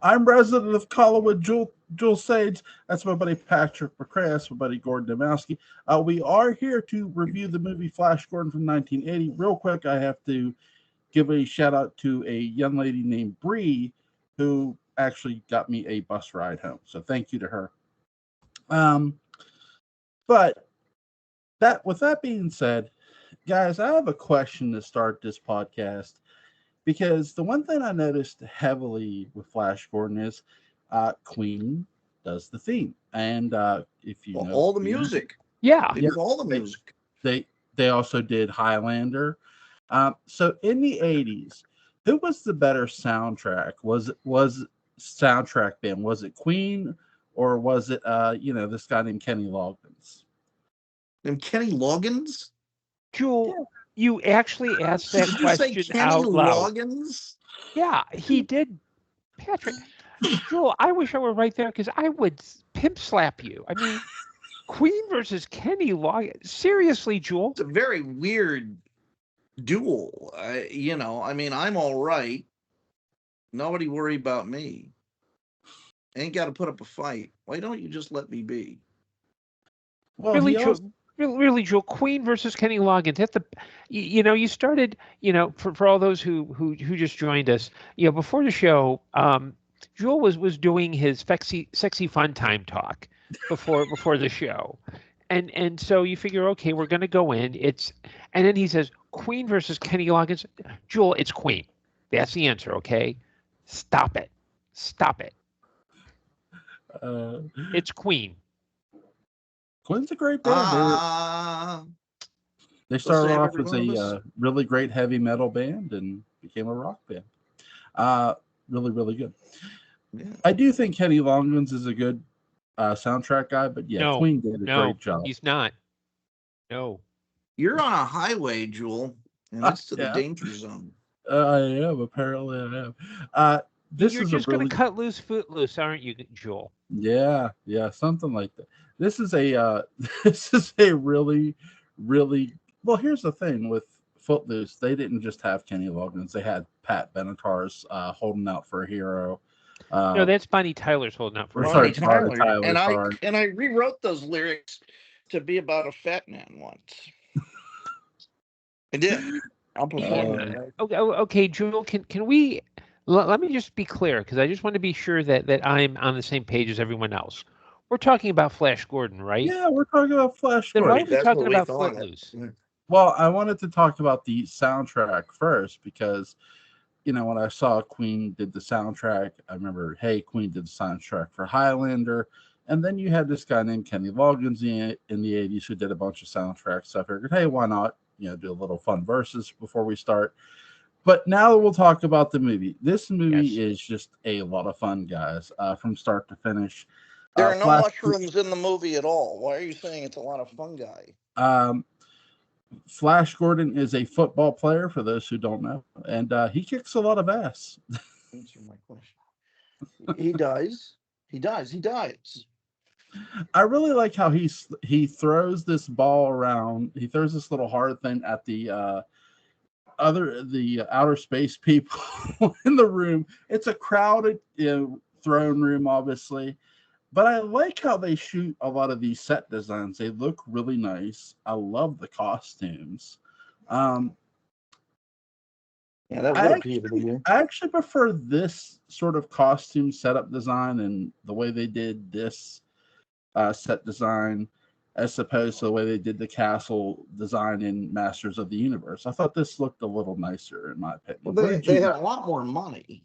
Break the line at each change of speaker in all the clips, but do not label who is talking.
I'm resident of Collinwood, Jewel Sage. That's my buddy Patrick McCray. That's my buddy Gordon Dymowski. We are here to review the movie Flash Gordon from 1980. Real quick, I have to give a shout out to a young lady named Bree who actually got me a bus ride home. So thank you to her. But with that being said, guys, I have a question to start this podcast. Because the one thing I noticed heavily with Flash Gordon is Queen does the theme, and if you know
all the music,
they
did all the music.
They also did Highlander. So in the 80s, who was the better soundtrack? Was soundtrack band? Was it Queen or was it this guy named Kenny Loggins?
And Kenny Loggins,
Jewel. Yeah. You actually asked that question out loud. Loggins? Yeah, he did. Patrick, Jewel, I wish I were right there because I would pimp slap you. I mean, Queen versus Kenny Loggins. Seriously, Jewel.
It's a very weird duel. I'm all right. Nobody worry about me. Ain't got to put up a fight. Why don't you just let me be?
Well, really, Jewel, Queen versus Kenny Loggins. At you started, for all those who just joined us, before the show, Jewel was doing his sexy fun time talk before the show, and so you figure, okay, we're gonna go in. And then he says Queen versus Kenny Loggins. Jewel, it's Queen. That's the answer. Okay, stop it. It's Queen.
Queen's a great band. They started off as a really great heavy metal band and became a rock band. Really, really good. Yeah. I do think Kenny Loggins is a good soundtrack guy, but no, Queen did a great job.
He's not. No.
You're on a highway, Jewel, and it's to the danger zone.
I am. Apparently, I am.
You're just going to cut loose, footloose, aren't you, Jewel?
Yeah, something like that. This is a really, really well. Here's the thing with Footloose, they didn't just have Kenny Loggins; they had Pat Benatar's "Holding Out for a Hero."
No, that's Bonnie Tyler's "Holding Out for a
Hero." Tyler. And I rewrote those lyrics to be about a fat man once. I did. I'll perform that.
Okay, Jewel, can we? Let me just be clear, because I just want to be sure that I'm on the same page as everyone else. We're talking about Flash Gordon, right?
Yeah, we're talking about Flash Gordon.
Then why are we talking about Footloose?
Well, I wanted to talk about the soundtrack first, because, when I saw Queen did the soundtrack, I remember, hey, Queen did the soundtrack for Highlander. And then you had this guy named Kenny Loggins in the 80s who did a bunch of soundtracks. So I figured, hey, why not, do a little fun verses before we start. But now we'll talk about the movie. This movie is just a lot of fun, guys, from start to finish.
There are no mushrooms in the movie at all. Why are you saying it's a lot of fun, guy?
Flash Gordon is a football player, for those who don't know, and he kicks a lot of ass.
Answer my question. He dies.
I really like how he throws this ball around. He throws this little hard thing at the outer space people in the room. It's a crowded throne room, obviously, but I like how they shoot a lot of these set designs. They look really nice. I love the costumes.
That would
I actually prefer this sort of costume setup design and the way they did this set design as opposed to the way they did the castle design in Masters of the Universe. I thought this looked a little nicer, in my opinion.
Well, they had a lot more money.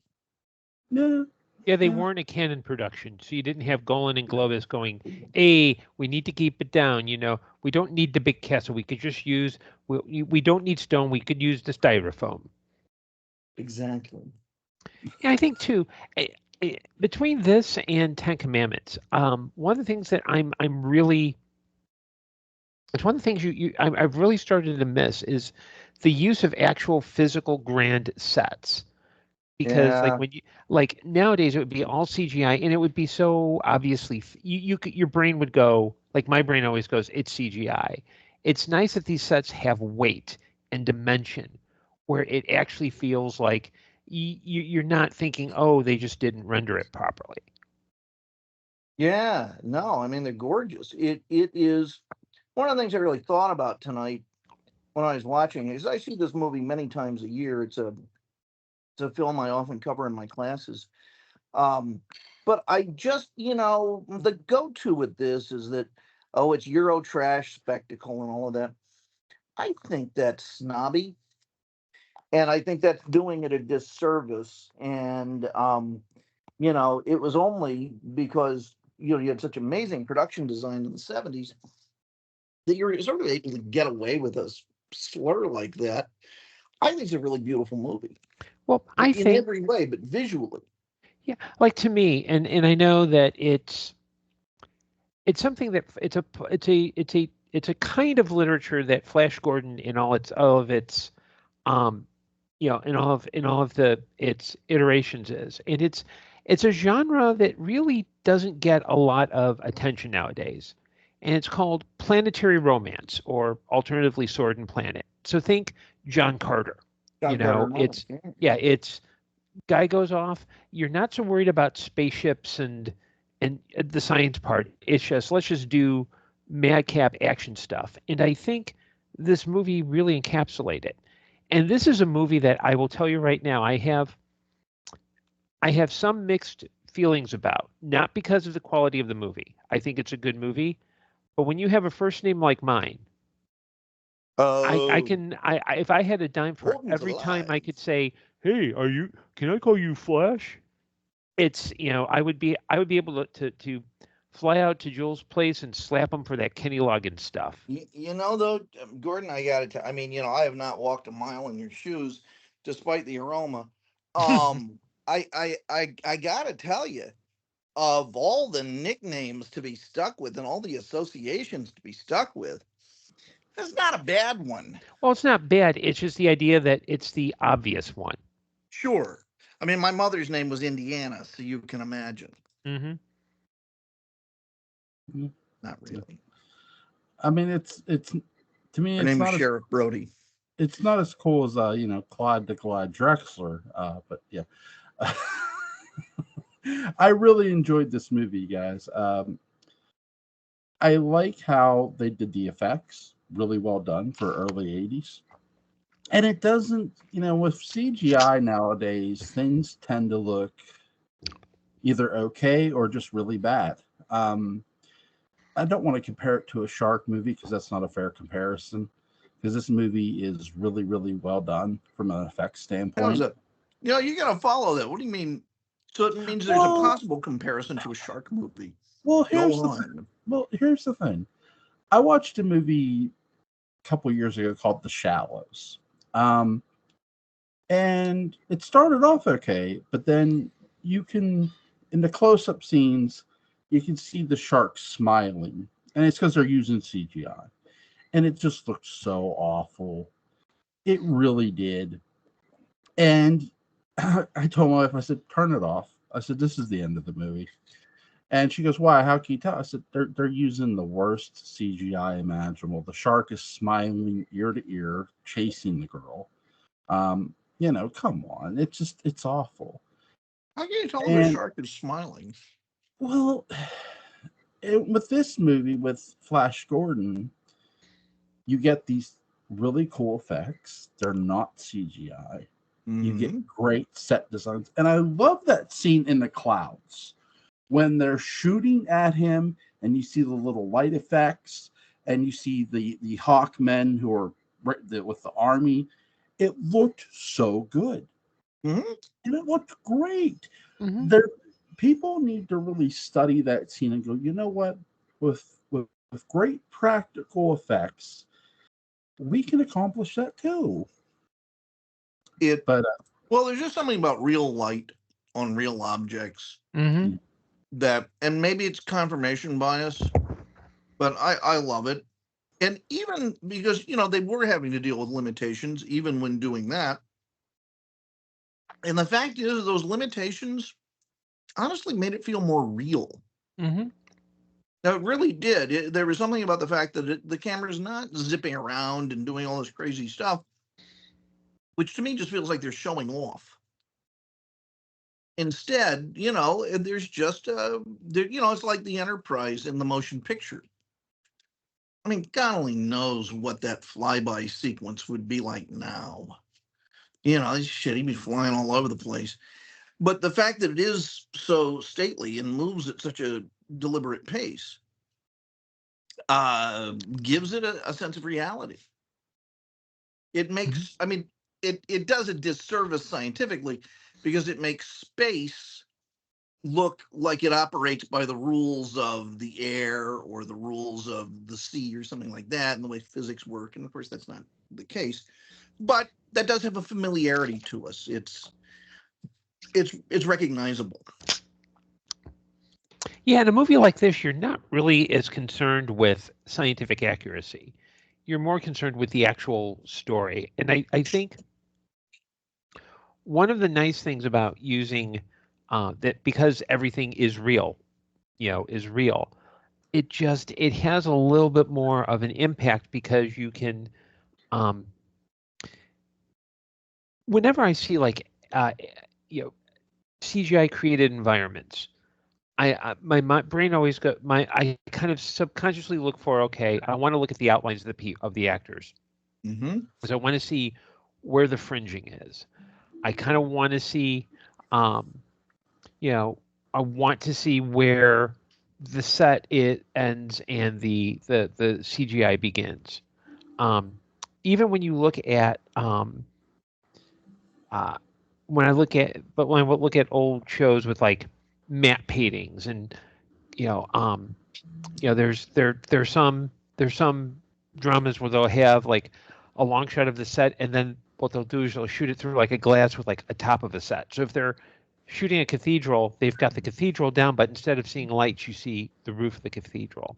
Yeah, they weren't a Canon production, so you didn't have Golan and Globus going, hey, we need to keep it down, we don't need the big castle. We could just use, we don't need stone, we could use the styrofoam.
Exactly.
Yeah, I think, too, between this and Ten Commandments, one of the things that I'm really... It's one of the things I've really started to miss is the use of actual physical grand sets, because nowadays it would be all CGI and it would be so obviously your brain would go, like my brain always goes, it's CGI. It's nice that these sets have weight and dimension where it actually feels like you're not thinking, oh, they just didn't render it properly.
Yeah, no, I mean, they're gorgeous. It is one of the things I really thought about tonight when I was watching is I see this movie many times a year. It's a film I often cover in my classes. But I just, the go-to with this is that, oh, it's Euro trash spectacle and all of that. I think that's snobby, and I think that's doing it a disservice. And it was only because you had such amazing production design in the 70s that you're sort of able to get away with a slur like that. I think it's a really beautiful movie.
Well,
in every way, but visually.
Yeah, like to me, and I know that it's something that it's a kind of literature that Flash Gordon in all of its in all of its iterations is, and it's a genre that really doesn't get a lot of attention nowadays, and it's called planetary romance, or alternatively Sword and Planet. So think John Carter. It's guy goes off. You're not so worried about spaceships and the science part. It's just, let's just do madcap action stuff. And I think this movie really encapsulated it. And this is a movie that I will tell you right now, I have some mixed feelings about, not because of the quality of the movie. I think it's a good movie, but when you have a first name like mine, I can if I had a dime for every time I could say, "Hey, can I call you Flash?" It's, I would be able to fly out to Joel's place and slap him for that Kenny Loggins stuff.
Though, Gordon, I got to tell, I mean, I have not walked a mile in your shoes, despite the aroma. I got to tell you, of all the nicknames to be stuck with and all the associations to be stuck with, that's not a bad one.
Well, it's not bad. It's just the idea that it's the obvious one.
Sure. I mean, my mother's name was Indiana, so you can imagine.
Mm-hmm.
Not really.
I mean, it's to me.
Her name is Sheriff Brody.
It's not as cool as Clyde the Glide Drexler, but yeah. I really enjoyed this movie, guys. I like how they did the effects, really well done for early 80s. And it doesn't, with CGI nowadays, things tend to look either okay or just really bad. I don't want to compare it to a shark movie because that's not a fair comparison. Because this movie is really, really well done from an effects standpoint.
You got to follow that. What do you mean? So it means there's a possible comparison to a shark movie.
Well, here's the thing. I watched a movie a couple years ago called The Shallows. And it started off okay, but then you can, in the close-up scenes, you can see the shark smiling. And it's because they're using CGI. And it just looked so awful. It really did. And I told my wife, I said, turn it off. I said, this is the end of the movie. And she goes, why? How can you tell? I said, they're using the worst CGI imaginable. The shark is smiling ear to ear, chasing the girl. Come on. It's awful.
How can you tell the shark is smiling?
Well, with this movie, with Flash Gordon, you get these really cool effects. They're not CGI. Mm-hmm. You get great set designs. And I love that scene in the clouds when they're shooting at him and you see the little light effects and you see the Hawk men who are with the army. It looked so good. Mm-hmm. And it looked great. Mm-hmm. People need to really study that scene and go, you know what? With great practical effects, we can accomplish that too.
Well, there's just something about real light on real objects that, and maybe it's confirmation bias, but I love it. And even because, they were having to deal with limitations even when doing that. And the fact is, those limitations honestly made it feel more real. Mm-hmm. Now, it really did. There was something about the fact that the camera's not zipping around and doing all this crazy stuff, which to me just feels like they're showing off. Instead, there's just it's like the Enterprise in the motion picture. I mean, God only knows what that flyby sequence would be like now. Shit, he'd be flying all over the place. But the fact that it is so stately and moves at such a deliberate pace gives it a sense of reality. It makes, I mean, it does a disservice scientifically because it makes space look like it operates by the rules of the air or the rules of the sea or something like that, and the way physics work. And of course, that's not the case. But that does have a familiarity to us. It's recognizable.
Yeah, in a movie like this, you're not really as concerned with scientific accuracy. You're more concerned with the actual story. And I think one of the nice things about using that, because everything is real, is real, it has a little bit more of an impact because you can, whenever I see like, CGI created environments, my brain always I kind of subconsciously look for, okay, I want to look at the outlines of the actors, because I want to see where the fringing is. I kind of want to see, I want to see where the set ends and the CGI begins. Even when you look at when I look at old shows with like matte paintings, and there's some dramas where they'll have like a long shot of the set, and then what they'll do is they'll shoot it through like a glass with like a top of a set. So if they're shooting a cathedral, they've got the cathedral down, but instead of seeing lights, you see the roof of the cathedral.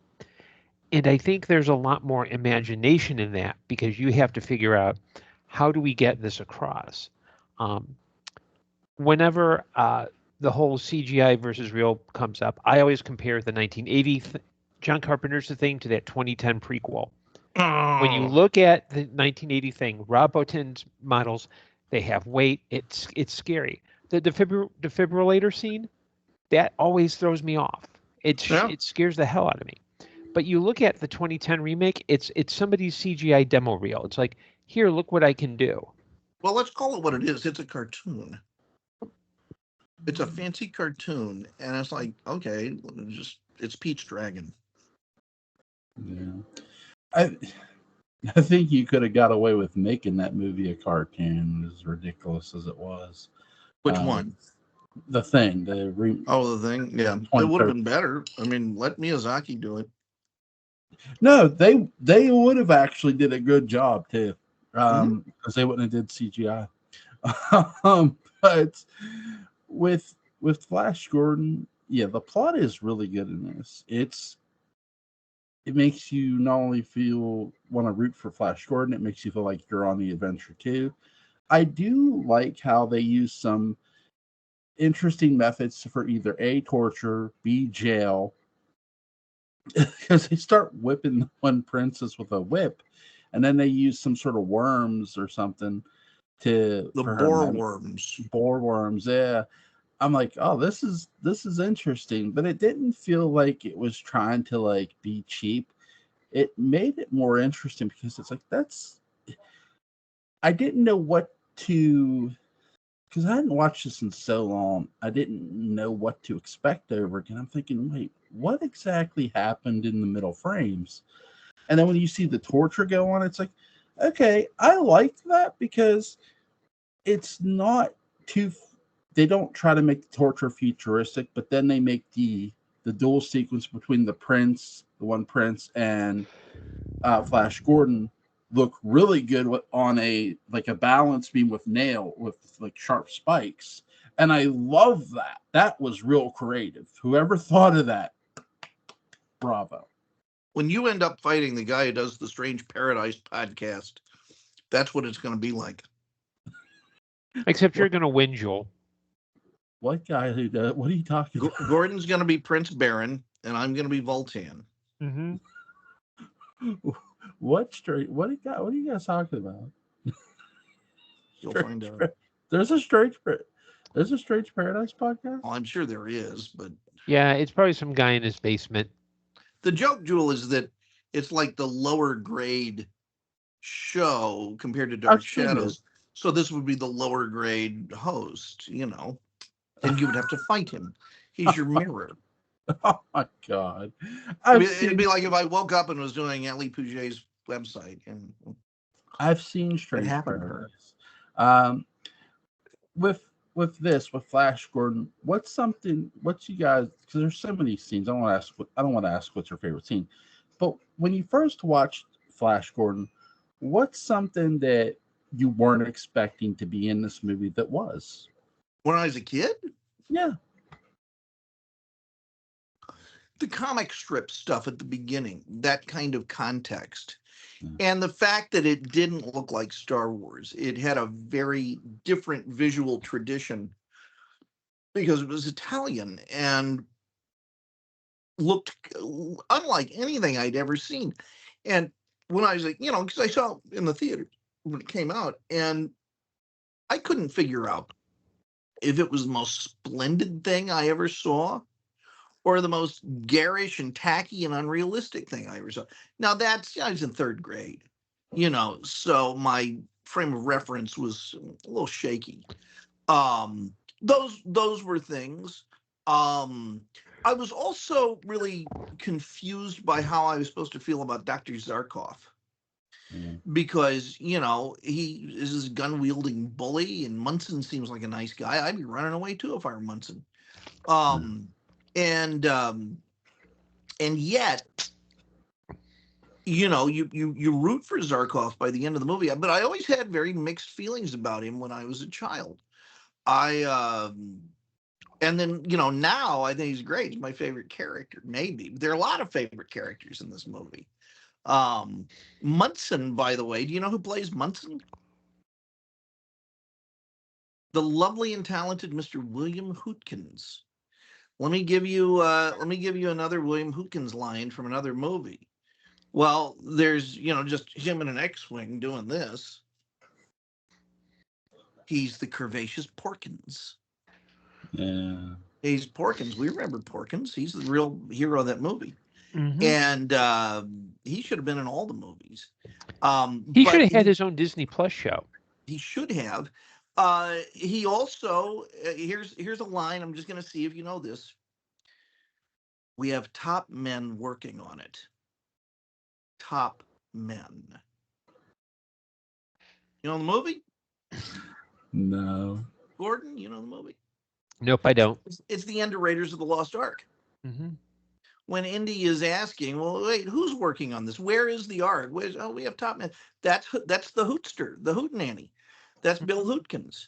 And I think there's a lot more imagination in that, because you have to figure out, how do we get this across? Whenever the whole CGI versus real comes up, I always compare the 1980 John Carpenter's The Thing to that 2010 prequel. When you look at the 1980 thing, Rob Bottin's models, they have weight. It's scary. The defibrillator scene, that always throws me off. It scares the hell out of me. But you look at the 2010 remake, it's somebody's CGI demo reel. It's like, here, look what I can do.
Well, let's call it what it is. It's a cartoon. It's a fancy cartoon, and it's like, okay, it's Peach Dragon.
Yeah, I think you could have got away with making that movie a cartoon, as ridiculous as it was.
Which one?
The Thing.
The Thing. Yeah, it would have been better. I mean, let Miyazaki do it.
No, they would have actually did a good job too, because they wouldn't have did CGI. But with Flash Gordon, yeah, the plot is really good in this. It makes you not only want to root for Flash Gordon, it makes you feel like you're on the adventure too. I do like how they use some interesting methods for either A, torture, B, jail, because they start whipping one princess with a whip, and then they use some sort of worms or something to
boar worms.
Boar worms, yeah. I'm like, oh, this is interesting, but it didn't feel like it was trying to like be cheap. It made it more interesting because it's like, I didn't know what to, because I hadn't watched this in so long. I didn't know what to expect over again. I'm thinking, wait, what exactly happened in the middle frames? And then when you see the torture go on, it's like, okay, I like that because it's not too. They don't try to make the torture futuristic, but then they make the duel sequence between the one prince, and Flash Gordon look really good on a balance beam with like sharp spikes. And I love that. That was real creative. Whoever thought of that, bravo.
When you end up fighting the guy who does the Strange Paradise podcast, that's what it's going to be like.
Except you're going to win, Joel.
What guy who does? What are you talking about?
Gordon's going to be Prince Baron, and I'm going to be Voltan.
Mm-hmm.
What are you guys talking about?
You'll find out.
There's a strange. There's a Strange Paradise podcast?
Well, I'm sure there is, but
yeah, it's probably some guy in his basement.
The joke, Jewel, is that it's like the lower grade show compared to Dark Shadows. So this would be the lower grade host, you know, and you would have to fight him. He's your mirror.
Oh my God.
It'd be like if I woke up and was doing Ali Pouget's website. And
I've seen Strange Paradise. With Flash Gordon, what's you guys, because there's so many scenes. I don't want to ask what's your favorite scene, but when you first watched Flash Gordon, what's something that you weren't expecting to be in this movie that was?
When I was a kid?
Yeah.
The comic strip stuff at the beginning, that kind of context. And the fact that it didn't look like Star Wars. It had a very different visual tradition because it was Italian and looked unlike anything I'd ever seen. And when I was like, because I saw it in the theater when it came out, and I couldn't figure out if it was the most splendid thing I ever saw or the most garish and tacky and unrealistic thing I ever saw. Now I was in third grade, so my frame of reference was a little shaky. Those were things. I was also really confused by how I was supposed to feel about Dr. Zarkov. Because, he is this gun-wielding bully, and Munson seems like a nice guy. I'd be running away too if I were Munson. And yet, you root for Zarkov by the end of the movie. But I always had very mixed feelings about him when I was a child. And then, now I think he's great. He's my favorite character, maybe. There are a lot of favorite characters in this movie. Munson, by the way, do you know who plays Munson? The lovely and talented Mr. William Hootkins. Let me give you another William Hootkins line from another movie. Well, there's just him in an X-wing doing this. He's the curvaceous Porkins.
Yeah,
he's Porkins. We remember Porkins. He's the real hero of that movie.
Mm-hmm.
And he should have been in all the movies.
He should have had his own Disney Plus show.
He should have. He also here's a line. I'm just going to see if you know this. We have top men working on it. Top men. You know the movie?
No.
Gordon, you know the movie?
Nope, I don't.
It's the end of Raiders of the Lost Ark.
Mm-hmm.
When Indy is asking, well, wait, who's working on this? Where is the Ark? We have top men. That's the Hootster, the Hootenanny. That's Bill Hootkins.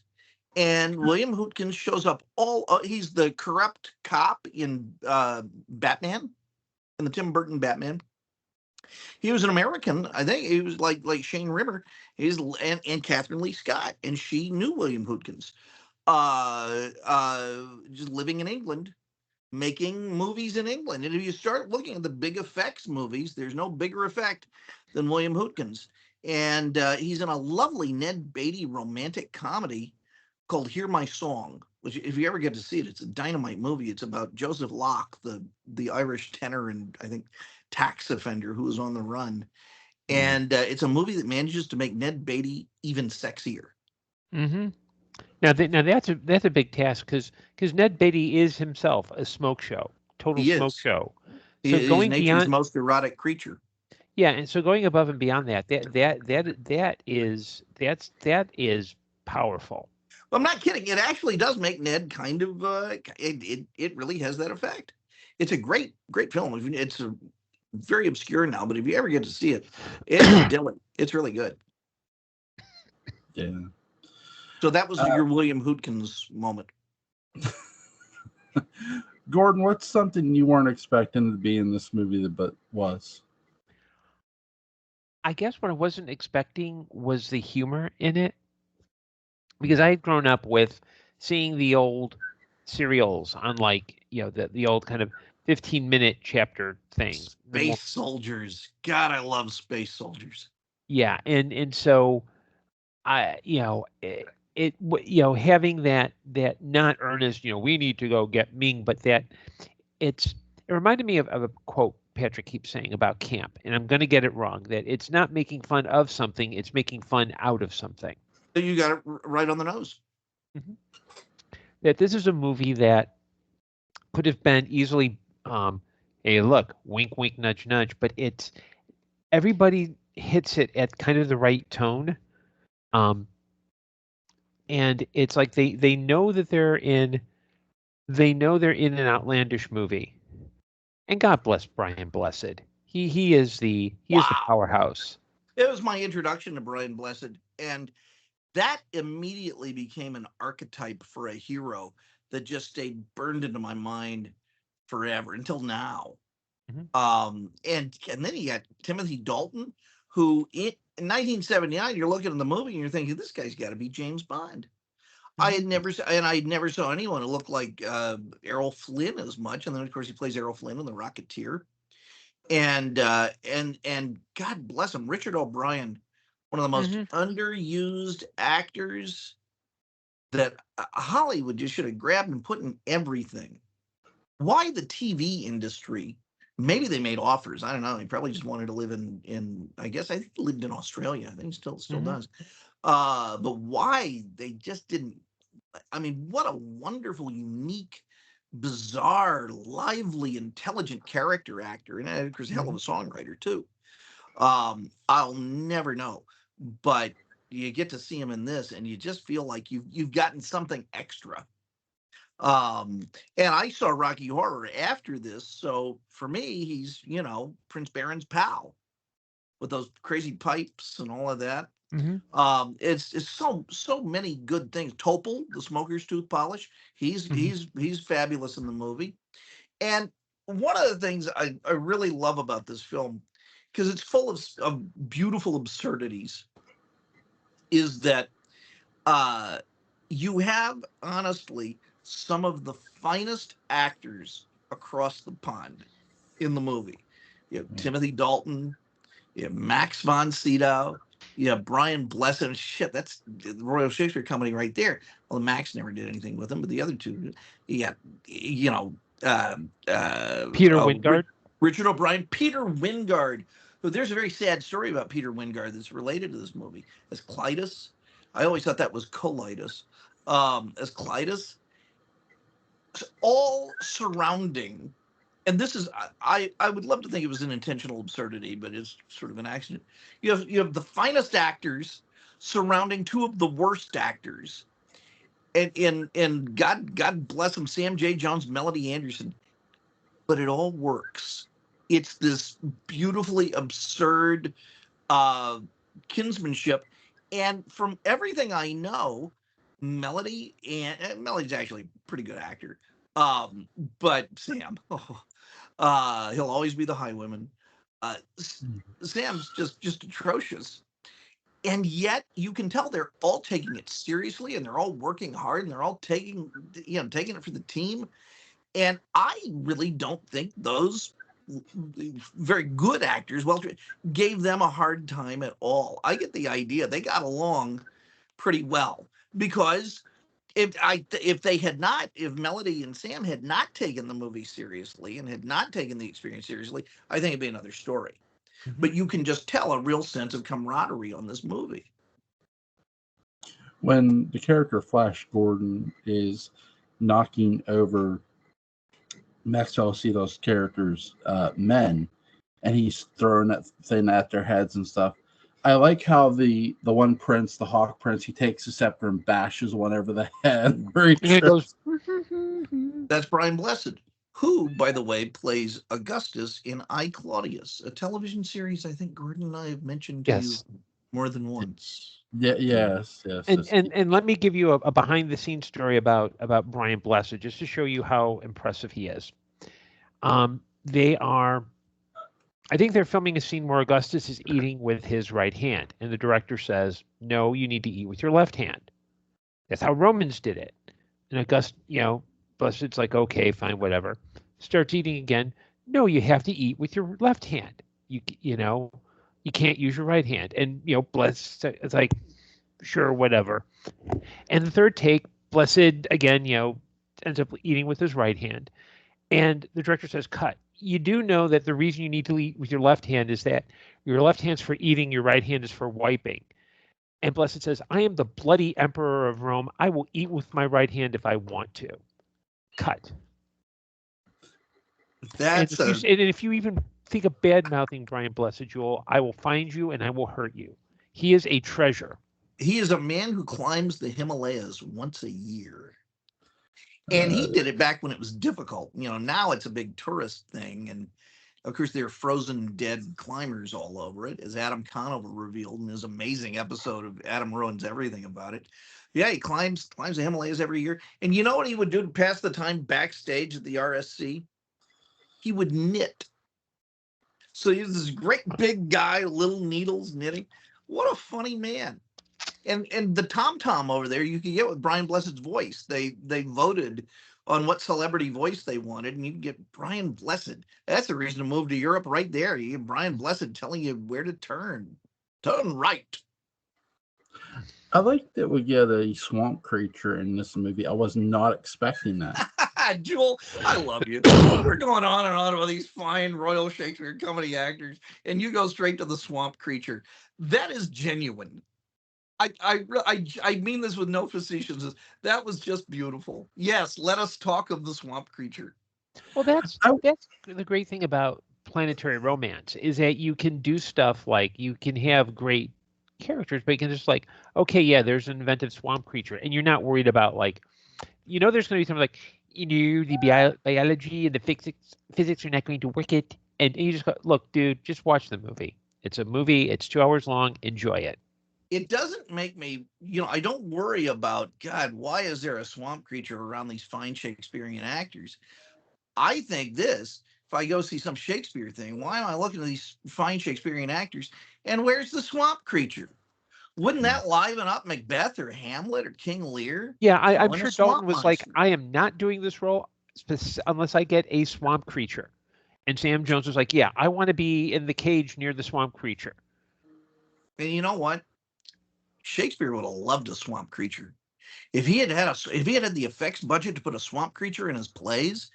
And William Hootkins shows up he's the corrupt cop in Batman, in the Tim Burton Batman. He was an American. I think he was like Shane Rimmer. And Catherine Lee Scott, and she knew William Hootkins. Just living in England, making movies in England. And if you start looking at the big effects movies, there's no bigger effect than William Hootkins. And he's in a lovely Ned Beatty romantic comedy called Hear My Song, which, if you ever get to see it, it's a dynamite movie. It's about Joseph Locke, the Irish tenor and I think tax offender who was on the run. And it's a movie that manages to make Ned Beatty even sexier.
Mm-hmm. Now that's a big task because Ned Beatty is himself a smoke show, total smoke show.
So he's going nature's beyond most erotic creature.
Yeah, and so going above and beyond that is powerful.
Well, I'm not kidding. It actually does make Ned kind of. It really has that effect. It's a great film. It's very obscure now, but if you ever get to see it, it's idyllic. It's really good.
Yeah.
So that was your William Hootkins moment.
Gordon, what's something you weren't expecting to be in this movie but was?
I guess what I wasn't expecting was the humor in it. Because I had grown up with seeing the old serials on the old kind of 15-minute chapter things.
Space Soldiers. God, I love Space Soldiers.
Yeah, and so having that not earnest, we need to go get Ming, but that it reminded me of a quote Patrick keeps saying about camp, and I'm going to get it wrong, that it's not making fun of something, it's making fun out of something.
You got it right on the nose.
Mm-hmm. That this is a movie that could have been easily, hey, look, wink, wink, nudge, nudge, but everybody hits it at kind of the right tone. And it's like they know that they're in an outlandish movie. And God bless Brian Blessed. He is the powerhouse.
It was my introduction to Brian Blessed, and that immediately became an archetype for a hero that just stayed burned into my mind forever until now. Mm-hmm. And then you got Timothy Dalton, who in 1979, you're looking at the movie and you're thinking, this guy's got to be James Bond. Mm-hmm. I never saw anyone who looked like Errol Flynn as much, and then of course he plays Errol Flynn in The Rocketeer, and God bless him, Richard O'Brien, one of the most mm-hmm. underused actors that Hollywood just should have grabbed and put in everything. Why the TV industry? Maybe they made offers. I don't know. He probably just wanted to live in I guess I think he lived in Australia. I think he still mm-hmm. does. But why they just didn't? I mean, what a wonderful, unique, bizarre, lively, intelligent character actor, and of course, a hell of a songwriter too. I'll never know, but you get to see him in this, and you just feel like you've gotten something extra. And I saw Rocky Horror after this, so for me, he's Prince Baron's pal with those crazy pipes and all of that. Mm-hmm. It's so many good things. Topol, the smoker's tooth polish, he's fabulous in the movie. And one of the things I really love about this film, because it's full of beautiful absurdities, is that you have honestly some of the finest actors across the pond in the movie. You have Timothy Dalton, you have Max von Sydow, you have Brian Blessed. Shit, that's the Royal Shakespeare Company right there. Well, Max never did anything with him, but the other two, you got,
Peter Wingard,
Richard O'Brien, Peter Wingard. So there's a very sad story about Peter Wingard that's related to this movie. As Clytus, I always thought that was colitis. As Clytus, all surrounding. And this is, I would love to think it was an intentional absurdity, but it's sort of an accident. You have the finest actors surrounding two of the worst actors, and God bless them, Sam J. Jones, Melody Anderson, but it all works. It's this beautifully absurd kinsmanship, and from everything I know, Melody's actually a pretty good actor. But Sam, he'll always be the highwayman. Sam's just atrocious, and yet you can tell they're all taking it seriously, and they're all working hard, and they're all taking it for the team. And I really don't think those very good actors gave them a hard time at all. I get the idea they got along pretty well, because if Melody and Sam had not taken the movie seriously and had not taken the experience seriously, I think it'd be another story. Mm-hmm. But you can just tell a real sense of camaraderie on this movie.
When the character Flash Gordon is knocking over Maxwell Cedo's characters' men, and he's throwing that thing at their heads and stuff, I like how the one prince, the Hawk Prince, he takes a scepter and bashes one over the head.
He goes.
That's Brian Blessed, who, by the way, plays Augustus in I, Claudius, a television series I think Gordon and I have mentioned to you more than once.
Yeah, yes.
And let me give you a behind the scenes story about Brian Blessed, just to show you how impressive he is. I think they're filming a scene where Augustus is eating with his right hand, and the director says, "No, you need to eat with your left hand. That's how Romans did it." And Augustus, Blessed's like, "Okay, fine, whatever." Starts eating again. "No, you have to eat with your left hand. You can't use your right hand." And Blessed, it's like, sure, whatever. And the third take, Blessed again, ends up eating with his right hand. And the director says, cut. You do know that the reason you need to eat with your left hand is that your left hand's for eating, your right hand is for wiping. And Blessed says, I am the bloody emperor of Rome. I will eat with my right hand if I want to. Cut. And if you even think of bad-mouthing Brian Blessed, Joel, I will find you and I will hurt you. He is a treasure.
He is a man who climbs the Himalayas once a year. And he did it back when it was difficult. Now it's a big tourist thing. And of course, there are frozen dead climbers all over it, as Adam Conover revealed in his amazing episode of Adam Ruins Everything about it. Yeah, he climbs the Himalayas every year. And you know what he would do to pass the time backstage at the RSC? He would knit. So he's this great big guy, little needles knitting. What a funny man. And the tom-tom over there you can get with Brian Blessed's voice. They voted on what celebrity voice they wanted, and you can get Brian Blessed. That's the reason to move to Europe right there. You get Brian Blessed telling you where to turn. Turn right.
I like that we get a swamp creature in this movie. I was not expecting that.
Jewel, I love you. We're going on and on about these fine Royal Shakespeare Company actors, and you go straight to the swamp creature. That is genuine. I mean this with no facetiousness. That was just beautiful. Yes, let us talk of the swamp creature.
Well, that's the great thing about planetary romance is that you can do stuff like you can have great characters, but you can just like, okay, yeah, there's an inventive swamp creature, and you're not worried about like, there's going to be something like, the biology and the physics are not going to work it, and you just go, look, dude, just watch the movie. It's a movie. It's 2 hours long. Enjoy it.
It doesn't make me, I don't worry about, God, why is there a swamp creature around these fine Shakespearean actors? I think if I go see some Shakespeare thing, why am I looking at these fine Shakespearean actors? And where's the swamp creature? Wouldn't that liven up Macbeth or Hamlet or King Lear?
Yeah, I'm sure Dalton was like, I am not doing this role unless I get a swamp creature. And Sam Jones was like, yeah, I want to be in the cage near the swamp creature.
And you know what? Shakespeare would have loved a swamp creature. If he had had the effects budget to put a swamp creature in his plays,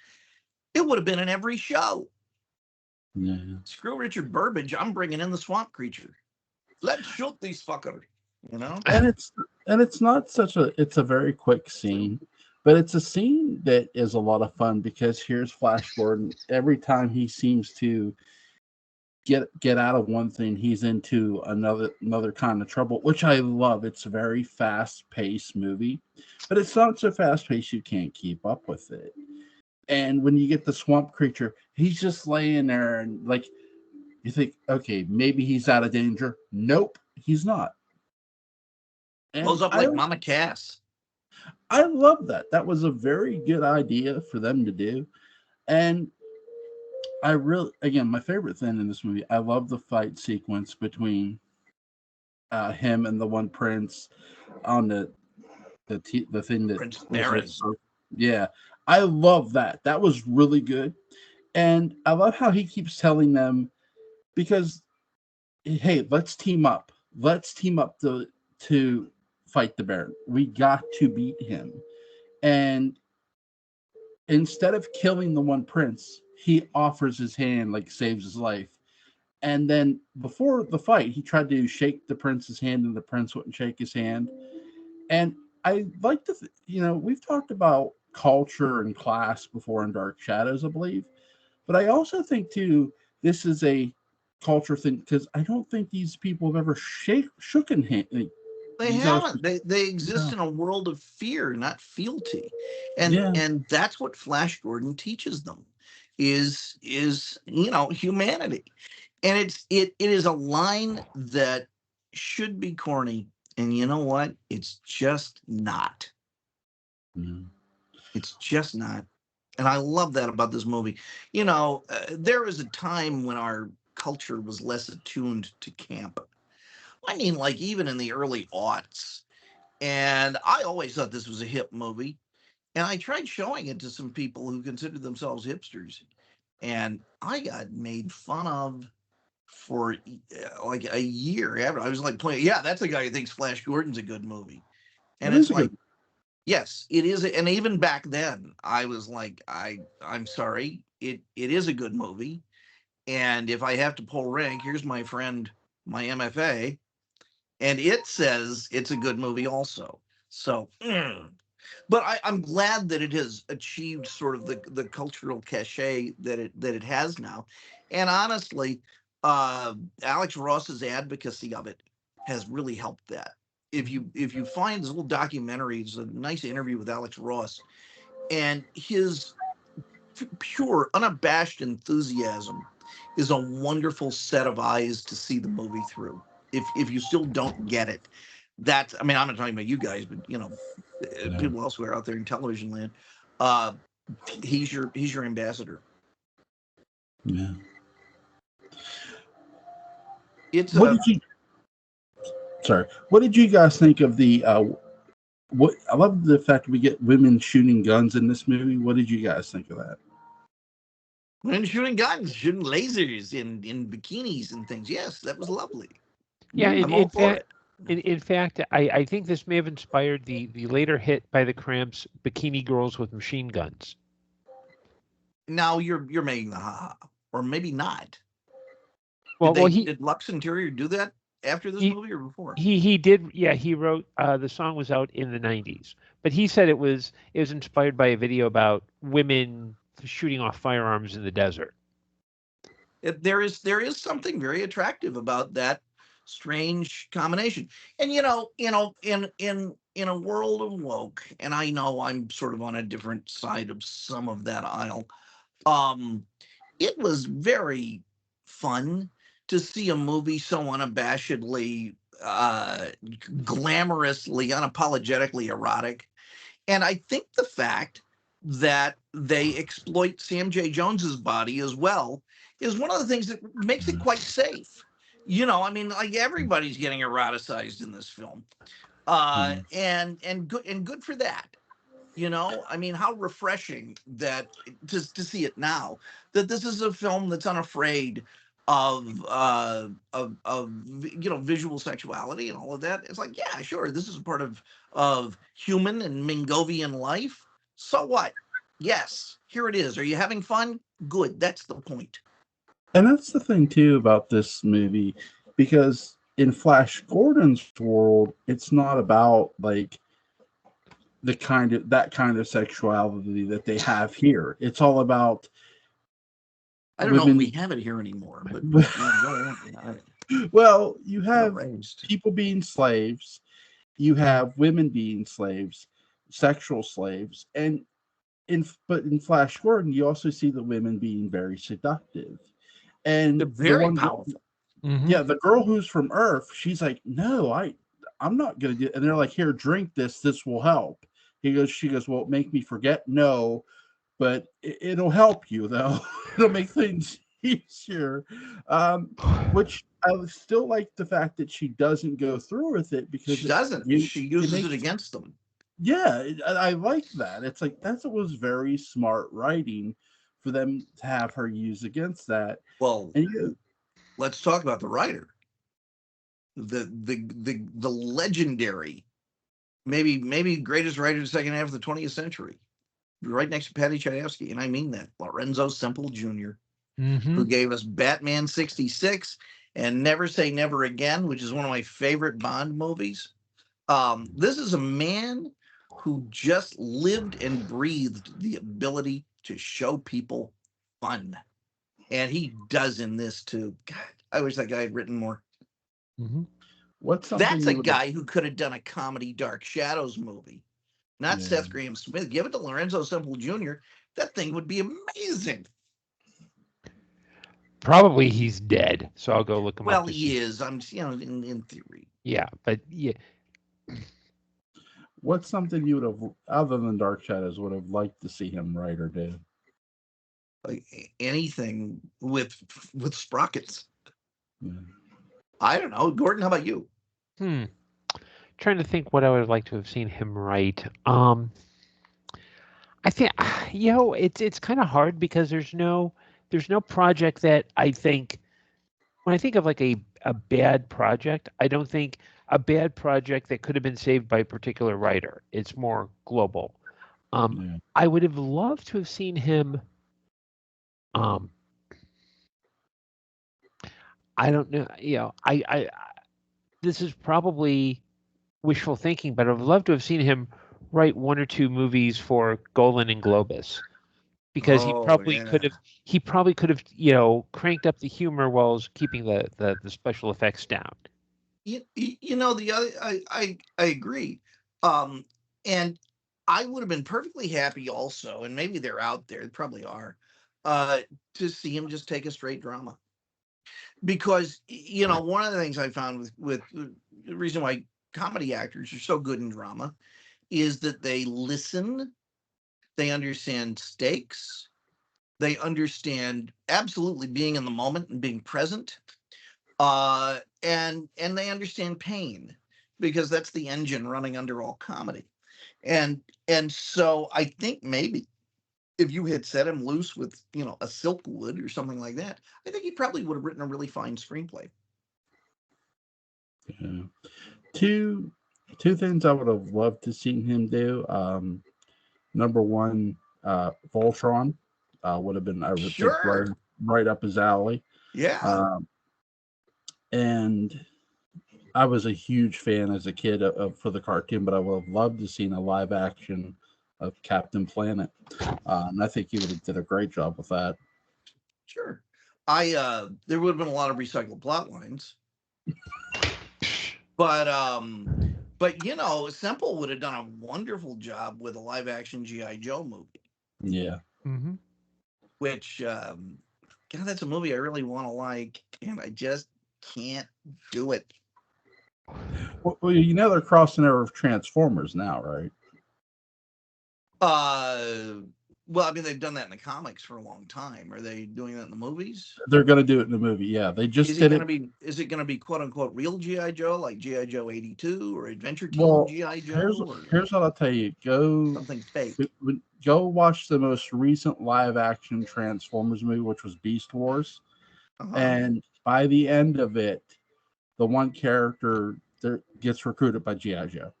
it would have been in every show.
Yeah.
Screw Richard Burbage. I'm bringing in the swamp creature. Let's shoot these fuckers.
And it's not it's a very quick scene, but it's a scene that is a lot of fun because here's Flash Gordon. Every time he seems to get out of one thing, he's into another kind of trouble, which I love. It's a very fast-paced movie, but it's not so fast-paced you can't keep up with it. And when you get the swamp creature, he's just laying there and like you think, okay, maybe he's out of danger. Nope, he's not.
And blows up like Mama Cass.
I love that. That was a very good idea for them to do. And I really, again, my favorite thing in this movie, I love the fight sequence between him and the one prince on the thing that
Prince Baron.
Yeah, I love that. That was really good, and I love how he keeps telling them because, hey, let's team up. Let's team up to fight the Baron. We got to beat him, and instead of killing the one prince, he offers his hand, like saves his life. And then before the fight, he tried to shake the prince's hand, and the prince wouldn't shake his hand. And I like to, we've talked about culture and class before in Dark Shadows, I believe. But I also think, too, this is a culture thing because I don't think these people have ever shooken hand.
They haven't. They exist in a world of fear, not fealty. And that's what Flash Gordon teaches them is humanity. And it is a line that should be corny. And you know what? It's just not.
Mm-hmm.
It's just not. And I love that about this movie. There was a time when our culture was less attuned to camp. I mean, like even in the early aughts. And I always thought this was a hip movie. And I tried showing it to some people who considered themselves hipsters. And I got made fun of for like a year after. I was like playing. Yeah, that's the guy who thinks Flash Gordon's a good movie, and it's like, yes, it is. And even back then, I was like, I'm sorry, it is a good movie. And if I have to pull rank, here's my friend, my MFA, and it says it's a good movie also. So, but I'm glad that it has achieved sort of the cultural cachet that it has now. And honestly, Alex Ross's advocacy of it has really helped that. If you find this little documentary, it's a nice interview with Alex Ross, and his pure, unabashed enthusiasm is a wonderful set of eyes to see the movie through. If you still don't get it, that's, I mean, I'm not talking about you guys, but people elsewhere out there in television land, he's your ambassador.
Yeah.
It's
what did you guys think of the what I love the fact we get women shooting guns in this movie. What did you guys think of that?
Women shooting guns, shooting lasers in bikinis and things. Yes, that was lovely.
Yeah, in fact, I think this may have inspired the later hit by the Cramps, Bikini Girls with Machine Guns.
Now you're making the ha-ha, or maybe not.
Well,
did Lux Interior do that after this movie or before?
He did. Yeah, he wrote. The song was out in the 90s, but he said it was inspired by a video about women shooting off firearms in the desert.
There is something very attractive about that strange combination. And in a world of woke, and I know I'm sort of on a different side of some of that aisle, it was very fun to see a movie so unabashedly, glamorously, unapologetically erotic. And I think the fact that they exploit Sam J. Jones's body as well is one of the things that makes it quite safe. I mean, like, everybody's getting eroticized in this film, and good for that. I mean, how refreshing that to see it now, that this is a film that's unafraid of visual sexuality and all of that. It's like, yeah, sure, this is a part of human and Mingovian life. So what? Yes, here it is. Are you having fun? Good. That's the point.
And that's the thing too about this movie, because in Flash Gordon's world, it's not about like that kind of sexuality that they have here. It's all about,
I don't know if we have it here anymore, but
well, you have people being slaves, you have women being slaves, sexual slaves, and but in Flash Gordon, you also see the women being very seductive, and
they're very powerful.
Yeah, the girl who's from Earth, she's like, no, I'm not gonna do it. And they're like, here, drink this. This will help. She goes, well, make me forget? No, but it'll help you though. It'll make things easier. Which I still like the fact that she doesn't go through with it, because
she doesn't. She uses it against them.
Yeah, I like that. It's like it was very smart writing for them to have her use against that.
Well, let's talk about the writer. The legendary, maybe greatest writer of the second half of the 20th century, right next to Patty Chayefsky, and I mean that, Lorenzo Semple Jr., who gave us Batman 66 and Never Say Never Again, which is one of my favorite Bond movies. This is a man who just lived and breathed the ability to show people fun. And he does in this too. God, I wish that guy had written more. That's a guy who could have done a comedy Dark Shadows movie, not Seth Grahame-Smith. Give it to Lorenzo Semple Jr. That thing would be amazing.
Probably he's dead, so I'll go look him up.
Well, he is. I'm, in theory.
Yeah, but yeah.
What's something you would have, other than Dark Shadows, would have liked to see him write or do?
Like anything with sprockets.
Yeah.
I don't know. Gordon, how about you?
Trying to think what I would have liked to have seen him write. I think it's kind of hard because there's no project that I think when I think of like a bad project, I don't think a bad project that could have been saved by a particular writer. It's more global.
Yeah.
I would have loved to have seen him. I don't know. I this is probably wishful thinking, but I would love to have seen him write one or two movies for Golan and Globus, because
Oh yeah.
he probably could have cranked up the humor while keeping the special effects down.
The other, I agree. And I would have been perfectly happy also, and maybe they're out there, they probably are, to see him just take a straight drama. Because one of the things I found with the reason why comedy actors are so good in drama is that they listen, they understand stakes, they understand absolutely being in the moment and being present, and they understand pain, because that's the engine running under all comedy. And so I think maybe if you had set him loose with a Silkwood or something like that, I think he probably would have written a really fine screenplay.
Yeah. Two things I would have loved to seen him do. Number one, Voltron would have been, I would think,
Sure.
right up his alley.
Yeah.
And I was a huge fan as a kid for the cartoon, but I would have loved to seen a live action of Captain Planet, and I think he would have did a great job with that.
Sure. There would have been a lot of recycled plot lines, but Semple would have done a wonderful job with a live action G.I. Joe movie.
Yeah.
Mm-hmm.
Which God, that's a movie I really want to like, and I just can't do it.
Well, they're crossing over with Transformers now, right?
Well, I mean, they've done that in the comics for a long time. Are they doing that in the movies?
They're going to do it in the movie. Yeah, they just did it.
Is it going to be quote unquote real GI Joe, like GI Joe 82 or Adventure Team
Well,
GI Joe,
here's what I'll tell you.
something fake?
Go watch the most recent live action Transformers movie, which was Beast Wars. And by the end of it, the one character gets recruited by G.I. Joe.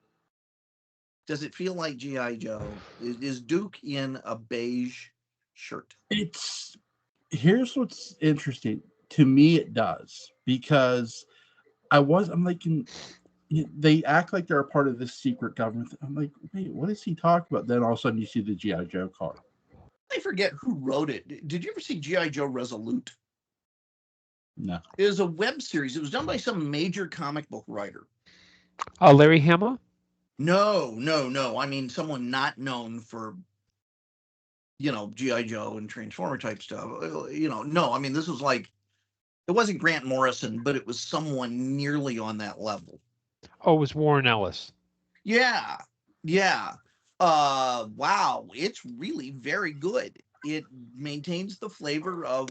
Does it feel like G.I. Joe? Is Duke in a beige shirt?
Here's what's interesting. To me, it does, because I'm like, they act like they're a part of this secret government. I'm like, wait, what is he talking about? Then all of a sudden you see the G.I. Joe car.
I forget who wrote it. Did you ever see G.I. Joe Resolute?
No.
It was a web series. It was done by some major comic book writer.
Larry Hama?
No. I mean, someone not known for, G.I. Joe and Transformer type stuff. No, I mean, this was like, it wasn't Grant Morrison, but it was someone nearly on that level.
Oh, it was Warren Ellis.
Yeah. Wow, it's really very good. It maintains the flavor of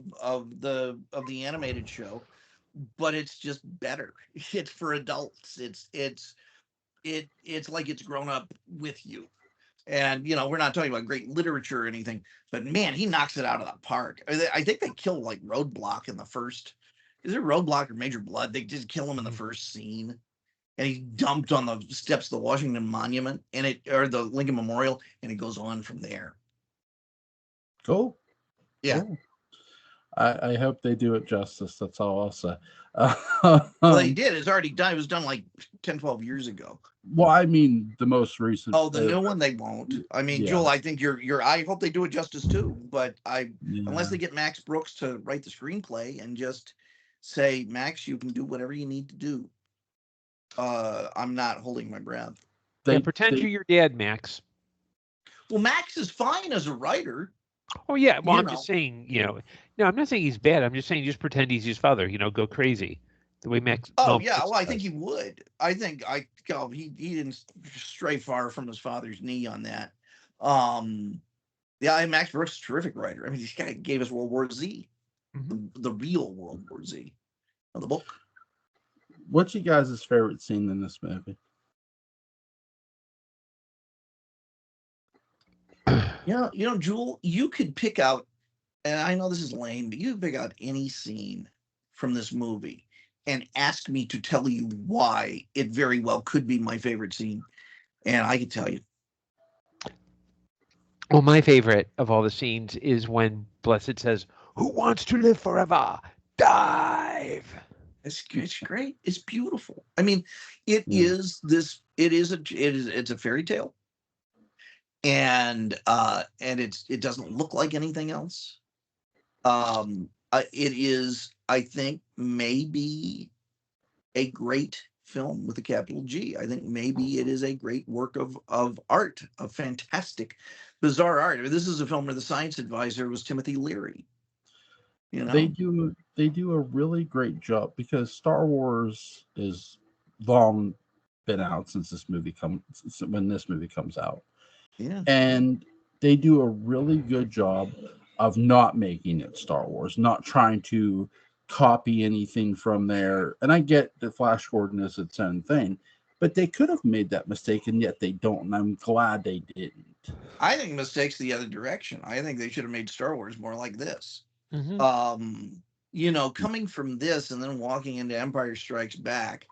the animated show, but it's just better. It's for adults. It's like it's grown up with you. And we're not talking about great literature or anything, but man, he knocks it out of the park. I think they kill like Roadblock in the first. Is it Roadblock or Major Blood? They just kill him in the first scene, and he's dumped on the steps of the Washington Monument or the Lincoln Memorial, and it goes on from there.
Cool.
Yeah.
Cool. I hope they do it justice. That's all I'll say.
Well, they did. It's already done. It was done like 10, 12 years ago.
Well, I mean, the most recent.
Oh, the new one, they won't. I mean, yeah. Joel, I think I hope they do it justice too. But unless they get Max Brooks to write the screenplay and just say, Max, you can do whatever you need to do. I'm not holding my breath.
Pretend you're your dad, Max.
Well, Max is fine as a writer.
Oh yeah, well, I'm just saying, no, I'm not saying he's bad. I'm just saying just pretend he's his father. Go crazy, the way Max.
Oh yeah, well, I think he would. I think he didn't stray far from his father's knee on that. Yeah, Max Brooks is a terrific writer. I mean, this guy gave us World War Z, the real World War Z, the book.
What's you guys' favorite scene in this movie?
Jewel, you could pick out, and I know this is lame, but you could pick out any scene from this movie and ask me to tell you why it very well could be my favorite scene, and I can tell you.
Well, my favorite of all the scenes is when Blessed says, "Who wants to live forever? Dive."
It's great. It's beautiful. I mean, it's a fairy tale, and it doesn't look like anything else. It is, I think, maybe a great film with a capital G. I think maybe it is a great work of art, of fantastic, bizarre art. I mean, this is a film where the science advisor was Timothy Leary. You know,
they do a really great job, because Star Wars is long been out since this movie comes out.
Yeah.
And they do a really good job of not making it Star Wars, not trying to copy anything from there. And I get that Flash Gordon is its own thing, but they could have made that mistake, and yet they don't. And I'm glad they didn't.
I think mistakes the other direction. I think they should have made Star Wars more like this.
Mm-hmm.
Coming from this and then walking into Empire Strikes Back,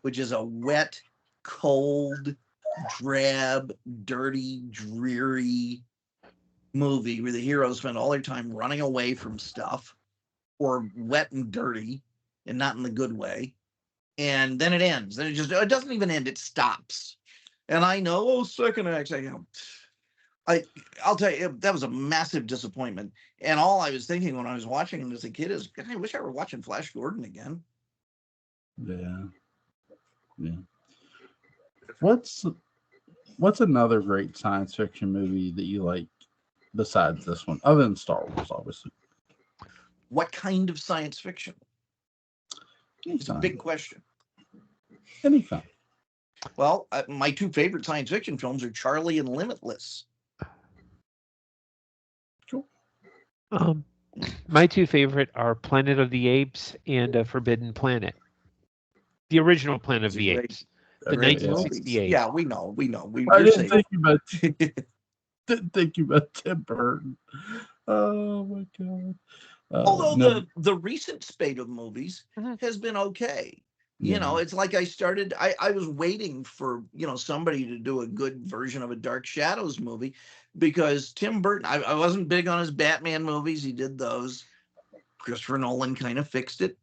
which is a wet, cold, drab, dirty, dreary movie where the heroes spend all their time running away from stuff, or wet and dirty, and not in the good way. And then it ends. Then it doesn't even end. It stops. And I know, second act, I'll tell you, that was a massive disappointment. And all I was thinking when I was watching it as a kid is, God, I wish I were watching Flash Gordon again.
Yeah. What's another great science fiction movie that you like besides this one, other than Star Wars, obviously?
What kind of science fiction? It's a big question.
Any kind.
Well, my two favorite science fiction films are Charlie and Limitless.
Cool.
My two favorite are Planet of the Apes and Forbidden Planet. The original Planet of the Apes. The 1968.
Yeah, we know.
I didn't think about Tim Burton. Oh my God.
Although the recent spate of movies has been okay. It's like I was waiting for, somebody to do a good version of a Dark Shadows movie, because Tim Burton, I wasn't big on his Batman movies. He did those. Christopher Nolan kind of fixed it.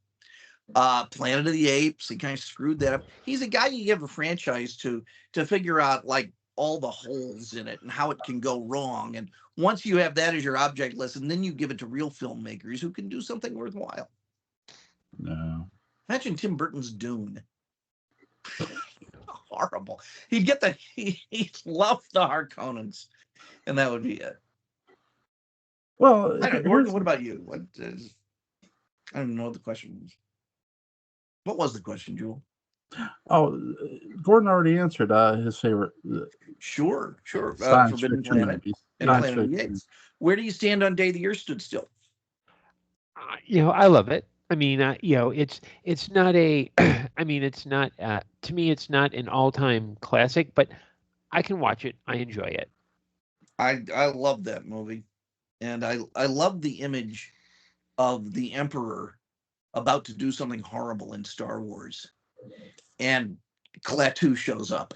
Planet of the Apes, he kind of screwed that up. He's a guy you give a franchise to figure out like all the holes in it and how it can go wrong. And once you have that as your object lesson, then you give it to real filmmakers who can do something worthwhile.
No.
Imagine Tim Burton's Dune. Horrible. He'd love the Harkonnens, and that would be it.
Well,
I don't know, Gordon, what about you? I don't know what the question was. What was the question, Jewel?
Oh, Gordon already answered his favorite.
Sure.
Science
Forbidden
fiction
Planet
movies.
and Planet of the Apes. Where do you stand on Day the Earth Stood Still?
I love it. I mean, it's not a. I mean, it's not. To me, it's not an all-time classic, but I can watch it. I enjoy it.
I love that movie, and I love the image of the Emperor about to do something horrible in Star Wars, and Klaatu shows up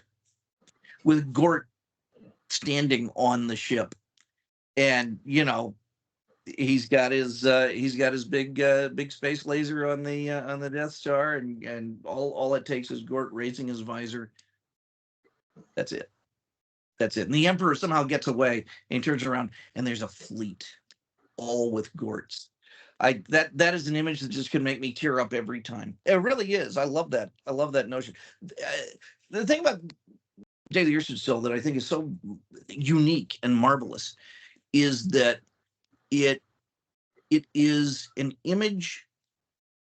with Gort standing on the ship, and he's got his big space laser on the Death Star, and all it takes is Gort raising his visor. That's it. And the Emperor somehow gets away, and he turns around, and there's a fleet, all with Gorts. That is an image that just can make me tear up every time. It really is. I love that. I love that notion. The thing about Day of the Earth Stood Still that I think is so unique and marvelous is that it is an image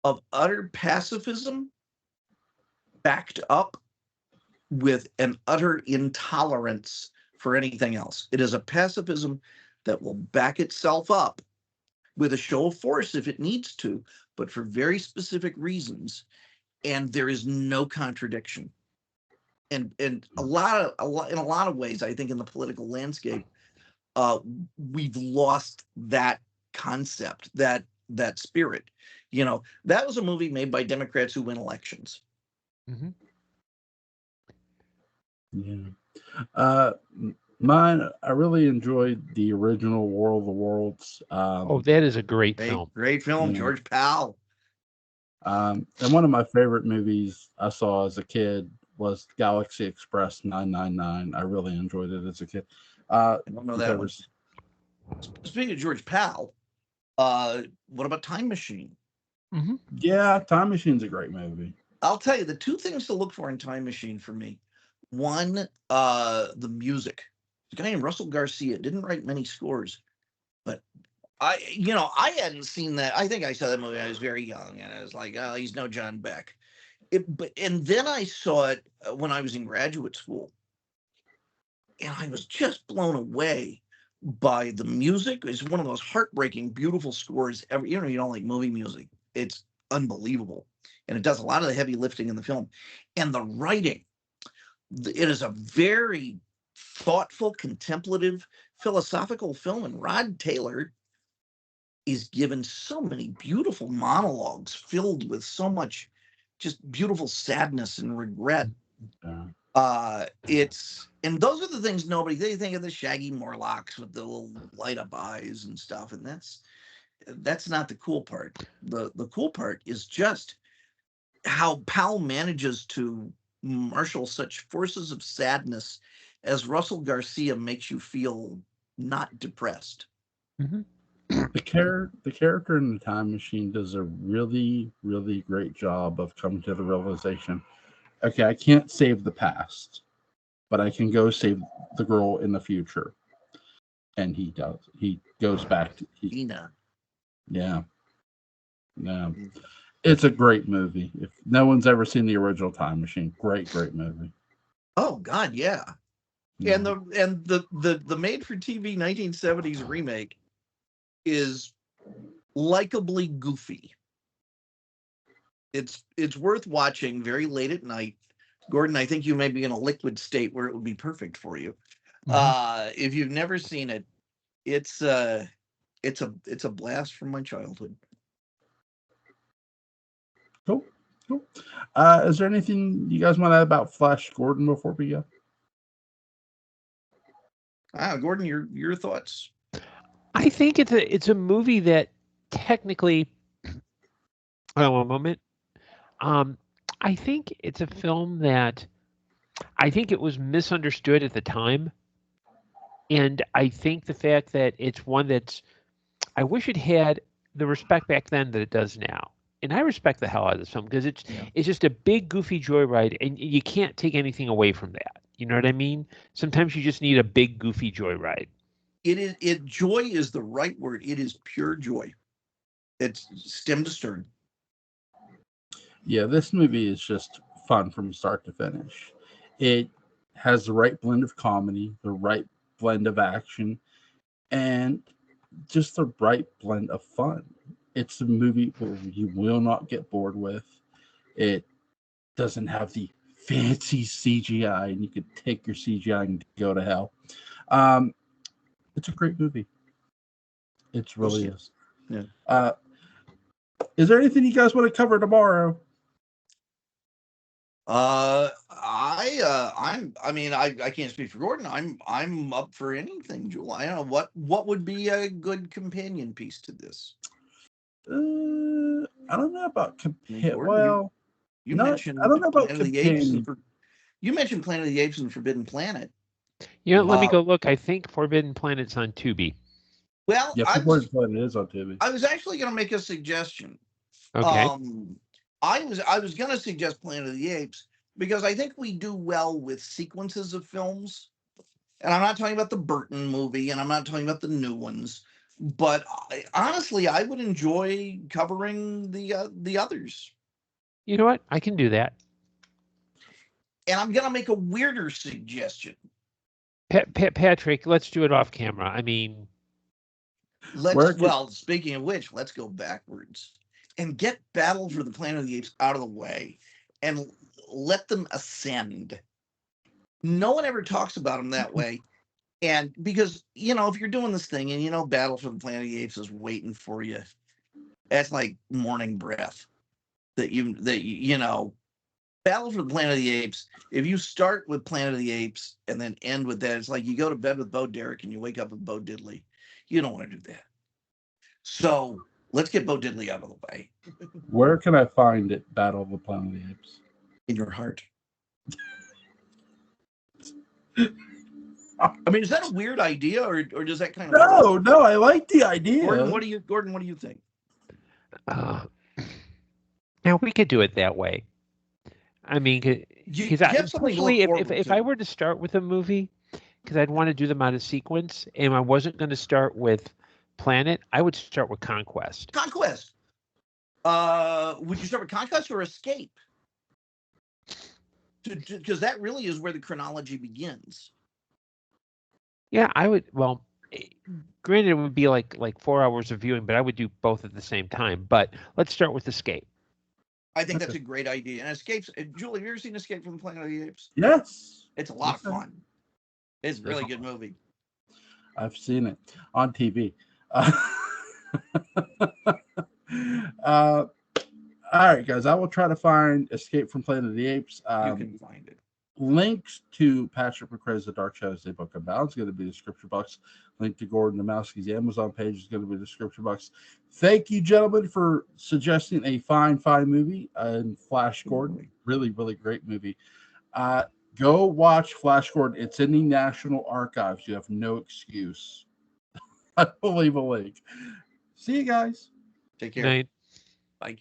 of utter pacifism backed up with an utter intolerance for anything else. It is a pacifism that will back itself up with a show of force if it needs to, but for very specific reasons, and there is no contradiction. And in a lot of ways, I think in the political landscape, we've lost that concept, that that spirit. You know, that was a movie made by Democrats who win elections.
Mm-hmm.
Yeah. Mine, I really enjoyed the original War of the Worlds.
That is a great film.
Great film,
Yeah.
George Powell.
And one of my favorite movies I saw as a kid was Galaxy Express 999. I really enjoyed it as a kid.
I don't know that one. Speaking of George Powell, what about Time Machine?
Mm-hmm.
Yeah, Time Machine's a great movie.
I'll tell you the two things to look for in Time Machine for me. One, the music. The guy named Russell Garcia didn't write many scores, but I hadn't seen that. I think I saw that movie when I was very young, and I was like, oh, he's no John Beck. And then I saw it when I was in graduate school, and I was just blown away by the music. It's one of those heartbreaking, beautiful scores ever. You don't like movie music. It's unbelievable. And it does a lot of the heavy lifting in the film. And the writing, it is a very thoughtful, contemplative, philosophical film. And Rod Taylor is given so many beautiful monologues filled with so much just beautiful sadness and regret. And those are the things they think of the shaggy Morlocks with the little light up eyes and stuff, and that's not the cool part. The cool part is just how Powell manages to marshal such forces of sadness as Russell Garcia makes you feel not depressed.
Mm-hmm.
The character in the Time Machine does a really, really great job of coming to the realization, okay, I can't save the past, but I can go save the girl in the future. And he does. He goes back to
Dina.
Yeah. It's a great movie. If no one's ever seen the original Time Machine, great movie.
Oh God, yeah. And the made for TV 1970s remake is likably goofy. It's worth watching very late at night. Gordon, I think you may be in a liquid state where it would be perfect for you. Mm-hmm. If you've never seen it, it's a blast from my childhood.
Cool. Is there anything you guys want to add about Flash Gordon before we go?
Gordon, your thoughts?
I think it's a movie that technically. Hold on one moment. I think it's a film that I think it was misunderstood at the time. And I think the fact that it's one that's, I wish it had the respect back then that it does now. And I respect the hell out of this film because it's just a big goofy joyride, and you can't take anything away from that. You know what I mean? Sometimes you just need a big goofy joyride.
Joy is the right word. It is pure joy. It's stem to stern.
Yeah, this movie is just fun from start to finish. It has the right blend of comedy, the right blend of action, and just the right blend of fun. It's a movie where you will not get bored with. It doesn't have the fancy CGI, and you could take your CGI and go to hell. It's a great movie. It really is.
Yeah.
Is there anything you guys want to cover tomorrow?
I can't speak for Gordon. I'm up for anything, Jewel. I don't know what would be a good companion piece to this.
I don't know about
you mentioned
I don't know about
Planet of the Apes you mentioned Planet of the Apes and Forbidden Planet.
Let me go look. I think Forbidden Planet's on Tubi.
Well,
yeah, Forbidden Planet is on Tubi.
I was actually going to make a suggestion.
Okay.
I was going to suggest Planet of the Apes because I think we do well with sequences of films. And I'm not talking about the Burton movie, and I'm not talking about the new ones. But honestly, I would enjoy covering the others.
You know what? I can do that.
And I'm going to make a weirder suggestion.
Patrick, let's do it off camera. I mean...
speaking of which, let's go backwards and get Battle for the Planet of the Apes out of the way and let them ascend. No one ever talks about them that way. And because, if you're doing this thing and, Battle for the Planet of the Apes is waiting for you, That's like morning breath. You know, Battle for the Planet of the Apes. If you start with Planet of the Apes and then end with that, it's like you go to bed with Bo Derek and you wake up with Bo Diddley. You don't want to do that. So let's get Bo Diddley out of the way.
Where can I find it? Battle of the Planet of the Apes.
In your heart. I mean, is that a weird idea, or does that kind of
No, I like the idea.
Gordon, what do you think?
Now we could do it that way. I mean, because personally, if I were to start with a movie, because I'd want to do them out of sequence, and I wasn't going to start with Planet, I would start with Conquest.
Conquest. Would you start with Conquest or Escape? Because that really is where the chronology begins.
Yeah, I would. Well, granted, it would be like 4 hours of viewing, but I would do both at the same time. But let's start with Escape.
I think that's a great idea. And Escape's, Julie, have you ever seen Escape from the Planet of the Apes?
Yes.
It's a lot of fun. It's a really good movie.
I've seen it on TV. All right, guys. I will try to find Escape from Planet of the Apes.
You can find it.
Links to Patrick McCray's The Dark Shadows, A Book of Balance is going to be in the description box. Link to Gordon Dymowski's Amazon page is going to be in the description box. Thank you, gentlemen, for suggesting a fine movie in Flash Gordon. Really, really great movie. Go watch Flash Gordon. It's in the National Archives. You have no excuse. I will leave a link. See you guys.
Take care.
Night.
Bye.